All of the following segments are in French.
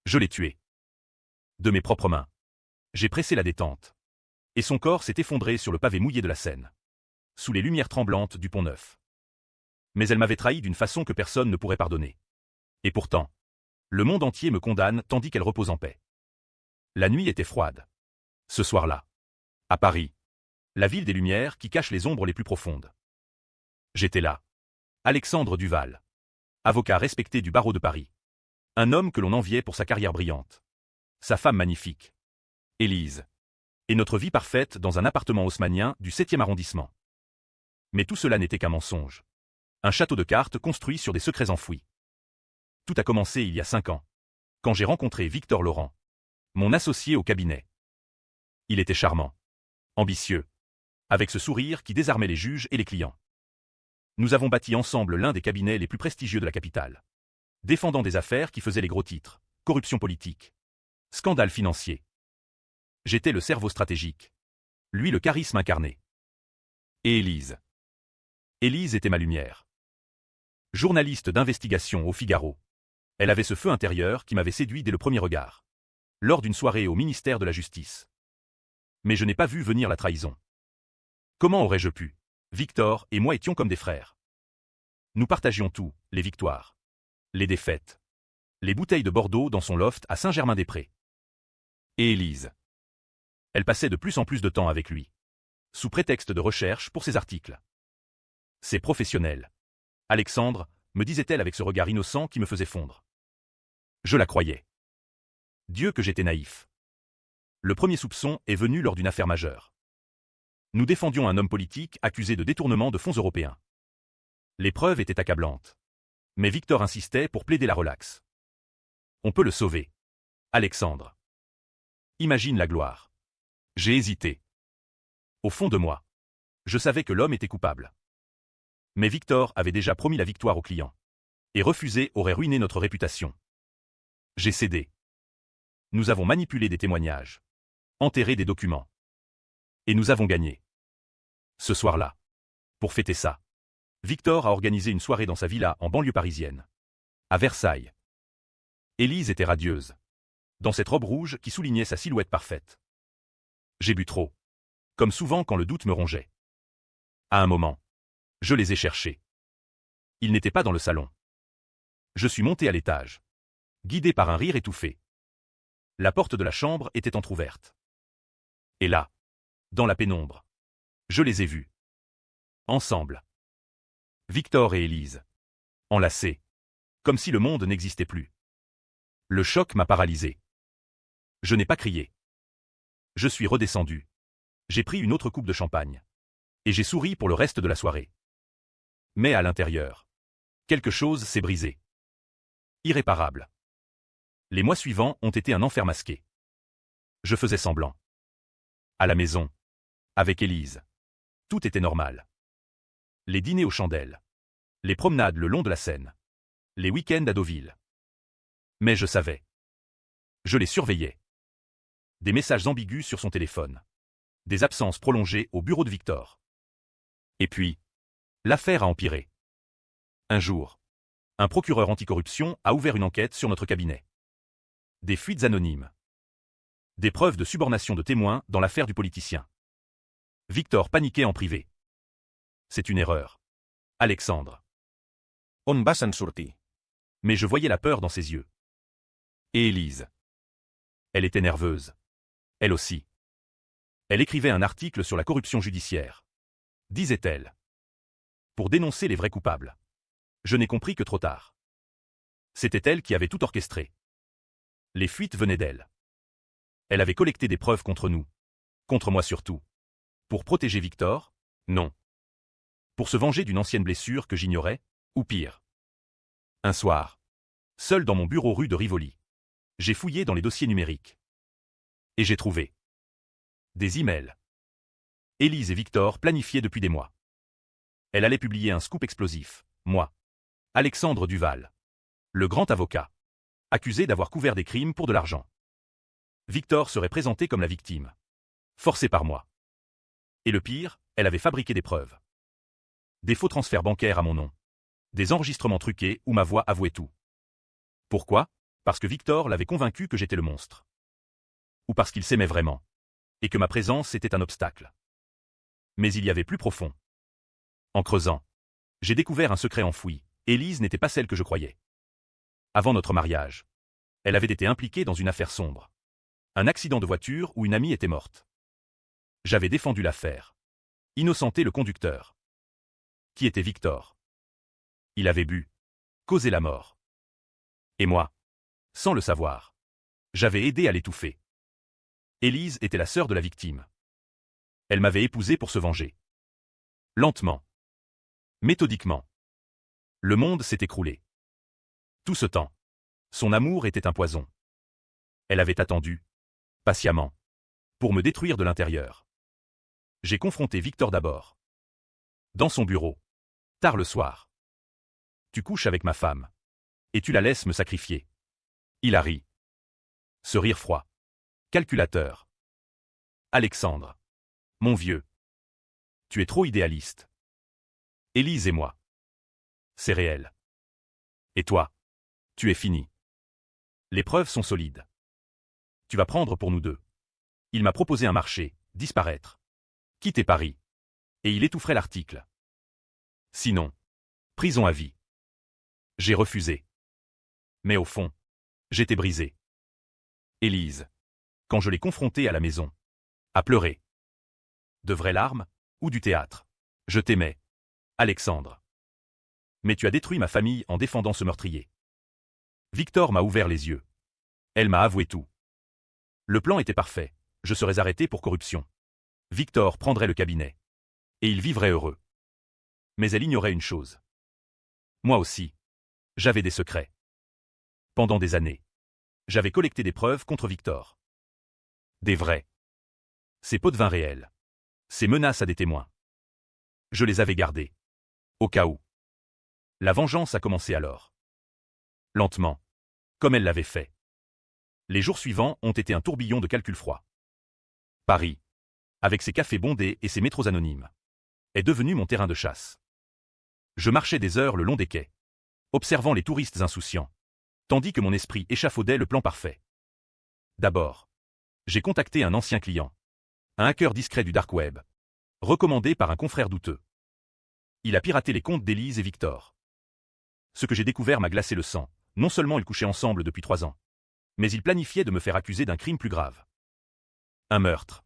Je l'ai tué. De mes propres mains. J'ai pressé la détente. Et son corps s'est effondré sur le pavé mouillé de la Seine. Sous les lumières tremblantes du Pont-Neuf. Mais elle m'avait trahi d'une façon que personne ne pourrait pardonner. Et pourtant, le monde entier me condamne tandis qu'elle repose en paix. La nuit était froide. Ce soir-là. À Paris. La ville des Lumières qui cache les ombres les plus profondes. J'étais là. Alexandre Duval. Avocat respecté du barreau de Paris. Un homme que l'on enviait pour sa carrière brillante. Sa femme magnifique. Élise. Et notre vie parfaite dans un appartement haussmannien du 7e arrondissement. Mais tout cela n'était qu'un mensonge. Un château de cartes construit sur des secrets enfouis. Tout a commencé il y a 5 ans, quand j'ai rencontré Victor Laurent, mon associé au cabinet. Il était charmant, ambitieux, avec ce sourire qui désarmait les juges et les clients. Nous avons bâti ensemble l'un des cabinets les plus prestigieux de la capitale, défendant des affaires qui faisaient les gros titres, corruption politique, scandale financier. J'étais le cerveau stratégique, lui le charisme incarné. Et Élise. Élise était ma lumière. Journaliste d'investigation au Figaro. Elle avait ce feu intérieur qui m'avait séduit dès le premier regard, lors d'une soirée au ministère de la Justice. Mais je n'ai pas vu venir la trahison. Comment aurais-je pu? Victor et moi étions comme des frères. Nous partagions tout, les victoires, les défaites, les bouteilles de Bordeaux dans son loft à Saint-Germain-des-Prés. Et Élise. Elle passait de plus en plus de temps avec lui, sous prétexte de recherche pour ses articles. C'est professionnel. Alexandre, me disait-elle avec ce regard innocent qui me faisait fondre. Je la croyais. Dieu que j'étais naïf. Le premier soupçon est venu lors d'une affaire majeure. Nous défendions un homme politique accusé de détournement de fonds européens. Les preuves étaient accablantes. Mais Victor insistait pour plaider la relaxe. On peut le sauver. Alexandre. Imagine la gloire. J'ai hésité. Au fond de moi, je savais que l'homme était coupable. Mais Victor avait déjà promis la victoire au client. Et refuser aurait ruiné notre réputation. J'ai cédé. Nous avons manipulé des témoignages. Enterré des documents. Et nous avons gagné. Ce soir-là. Pour fêter ça, Victor a organisé une soirée dans sa villa en banlieue parisienne. À Versailles. Élise était radieuse. Dans cette robe rouge qui soulignait sa silhouette parfaite. J'ai bu trop. Comme souvent quand le doute me rongeait. À un moment, je les ai cherchés. Ils n'étaient pas dans le salon. Je suis monté à l'étage, guidé par un rire étouffé. La porte de la chambre était entr'ouverte. Et là, dans la pénombre, je les ai vus. Ensemble. Victor et Élise. Enlacés. Comme si le monde n'existait plus. Le choc m'a paralysé. Je n'ai pas crié. Je suis redescendu. J'ai pris une autre coupe de champagne. Et j'ai souri pour le reste de la soirée. Mais à l'intérieur, quelque chose s'est brisé. Irréparable. Les mois suivants ont été un enfer masqué. Je faisais semblant. À la maison. Avec Élise. Tout était normal. Les dîners aux chandelles. Les promenades le long de la Seine. Les week-ends à Deauville. Mais je savais. Je les surveillais. Des messages ambigus sur son téléphone. Des absences prolongées au bureau de Victor. Et puis, l'affaire a empiré. Un jour, un procureur anticorruption a ouvert une enquête sur notre cabinet. Des fuites anonymes. Des preuves de subornation de témoins dans l'affaire du politicien. Victor paniquait en privé. C'est une erreur. Alexandre. On va s'en sortir? Mais je voyais la peur dans ses yeux. Et Élise. Elle était nerveuse. Elle aussi. Elle écrivait un article sur la corruption judiciaire. Disait-elle. Pour dénoncer les vrais coupables. Je n'ai compris que trop tard. C'était elle qui avait tout orchestré. Les fuites venaient d'elle. Elle avait collecté des preuves contre nous. Contre moi surtout. Pour protéger Victor? Non. Pour se venger d'une ancienne blessure que j'ignorais? Ou pire. Un soir, seul dans mon bureau rue de Rivoli, j'ai fouillé dans les dossiers numériques. Et j'ai trouvé des emails. Élise et Victor planifiaient depuis des mois. Elle allait publier un scoop explosif. Moi, Alexandre Duval, le grand avocat, accusé d'avoir couvert des crimes pour de l'argent. Victor serait présenté comme la victime, forcé par moi. Et le pire, elle avait fabriqué des preuves. Des faux transferts bancaires à mon nom. Des enregistrements truqués où ma voix avouait tout. Pourquoi? Parce que Victor l'avait convaincu que j'étais le monstre. Ou parce qu'il s'aimait vraiment. Et que ma présence était un obstacle. Mais il y avait plus profond. En creusant, j'ai découvert un secret enfoui. Élise n'était pas celle que je croyais. Avant notre mariage, elle avait été impliquée dans une affaire sombre. Un accident de voiture où une amie était morte. J'avais défendu l'affaire. Innocenté le conducteur. Qui était Victor. Il avait bu. Causé la mort. Et moi, sans le savoir, j'avais aidé à l'étouffer. Élise était la sœur de la victime. Elle m'avait épousé pour se venger. Lentement. Méthodiquement. Le monde s'est écroulé. Tout ce temps, son amour était un poison. Elle avait attendu, patiemment, pour me détruire de l'intérieur. J'ai confronté Victor d'abord. Dans son bureau. Tard le soir. Tu couches avec ma femme. Et tu la laisses me sacrifier. Il a ri. Ce rire froid. Calculateur. Alexandre. Mon vieux. Tu es trop idéaliste. Élise et moi. C'est réel. Et toi? Tu es fini. Les preuves sont solides. Tu vas prendre pour nous deux. Il m'a proposé un marché, disparaître. Quitter Paris. Et il étoufferait l'article. Sinon, prison à vie. J'ai refusé. Mais au fond, j'étais brisé. Élise. Quand je l'ai confrontée à la maison. A pleuré. De vraies larmes, ou du théâtre. Je t'aimais. Alexandre. Mais tu as détruit ma famille en défendant ce meurtrier. Victor m'a ouvert les yeux. Elle m'a avoué tout. Le plan était parfait. Je serais arrêté pour corruption. Victor prendrait le cabinet. Et il vivrait heureux. Mais elle ignorait une chose. Moi aussi. J'avais des secrets. Pendant des années. J'avais collecté des preuves contre Victor. Des vrais. Ses pots de vin réels. Ses menaces à des témoins. Je les avais gardés. Au cas où. La vengeance a commencé alors. Lentement. Comme elle l'avait fait. Les jours suivants ont été un tourbillon de calculs froids. Paris, avec ses cafés bondés et ses métros anonymes, est devenu mon terrain de chasse. Je marchais des heures le long des quais, observant les touristes insouciants, tandis que mon esprit échafaudait le plan parfait. D'abord, j'ai contacté un ancien client, un hacker discret du dark web, recommandé par un confrère douteux. Il a piraté les comptes d'Élise et Victor. Ce que j'ai découvert m'a glacé le sang. Non seulement ils couchaient ensemble depuis 3 ans, mais ils planifiaient de me faire accuser d'un crime plus grave. Un meurtre.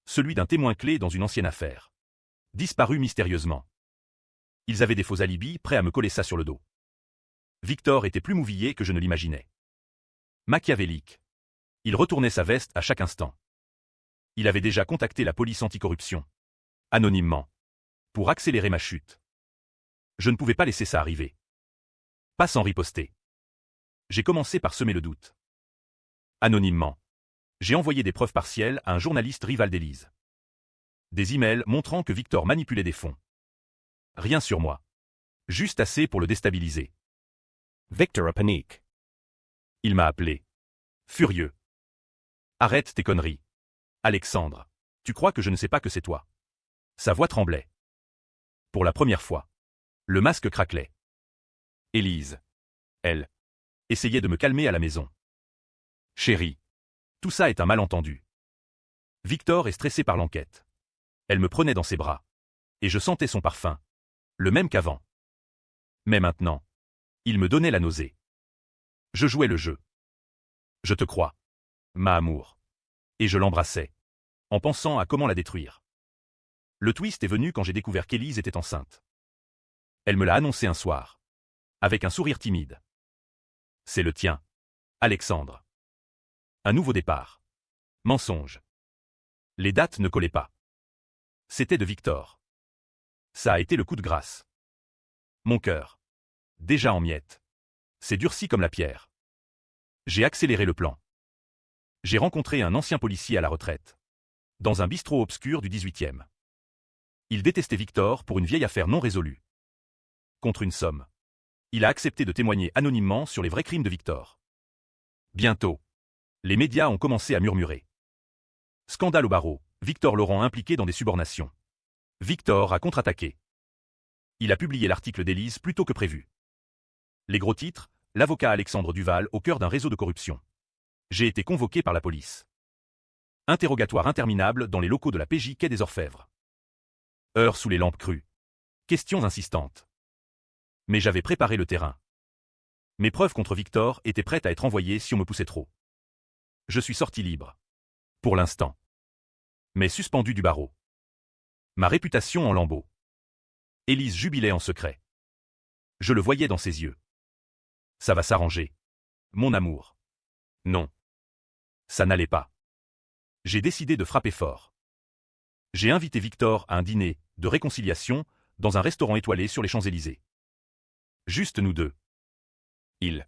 Celui d'un témoin clé dans une ancienne affaire. Disparu mystérieusement. Ils avaient des faux alibis prêts à me coller ça sur le dos. Victor était plus mouvillé que je ne l'imaginais. Machiavélique. Il retournait sa veste à chaque instant. Il avait déjà contacté la police anticorruption. Anonymement. Pour accélérer ma chute. Je ne pouvais pas laisser ça arriver. Pas sans riposter. J'ai commencé par semer le doute. Anonymement. J'ai envoyé des preuves partielles à un journaliste rival d'Élise. Des emails montrant que Victor manipulait des fonds. Rien sur moi. Juste assez pour le déstabiliser. Victor a panique. Il m'a appelé. Furieux. Arrête tes conneries. Alexandre, tu crois que je ne sais pas que c'est toi? Sa voix tremblait. Pour la première fois. Le masque craquelait. Élise. Elle. Essayait de me calmer à la maison. Chérie. Tout ça est un malentendu. Victor est stressé par l'enquête. Elle me prenait dans ses bras. Et je sentais son parfum. Le même qu'avant. Mais maintenant. Il me donnait la nausée. Je jouais le jeu. Je te crois. Ma amour. Et je l'embrassais. En pensant à comment la détruire. Le twist est venu quand j'ai découvert qu'Élise était enceinte. Elle me l'a annoncé un soir. Avec un sourire timide. C'est le tien. Alexandre. Un nouveau départ. Mensonge. Les dates ne collaient pas. C'était de Victor. Ça a été le coup de grâce. Mon cœur. Déjà en miettes. S'est durci comme la pierre. J'ai accéléré le plan. J'ai rencontré un ancien policier à la retraite. Dans un bistrot obscur du 18e. Il détestait Victor pour une vieille affaire non résolue. Contre une somme. Il a accepté de témoigner anonymement sur les vrais crimes de Victor. Bientôt. Les médias ont commencé à murmurer. Scandale au barreau, Victor Laurent impliqué dans des subornations. Victor a contre-attaqué. Il a publié l'article d'Élise plus tôt que prévu. Les gros titres, L'avocat Alexandre Duval au cœur d'un réseau de corruption. J'ai été convoqué par la police. Interrogatoire interminable dans les locaux de la PJ Quai des Orfèvres. Heures sous les lampes crues. Questions insistantes. Mais j'avais préparé le terrain. Mes preuves contre Victor étaient prêtes à être envoyées si on me poussait trop. Je suis sorti libre. Pour l'instant. Mais suspendu du barreau. Ma réputation en lambeaux. Élise jubilait en secret. Je le voyais dans ses yeux. Ça va s'arranger. Mon amour. Non. Ça n'allait pas. J'ai décidé de frapper fort. J'ai invité Victor à un dîner de réconciliation dans un restaurant étoilé sur les Champs-Élysées. Juste nous deux. Il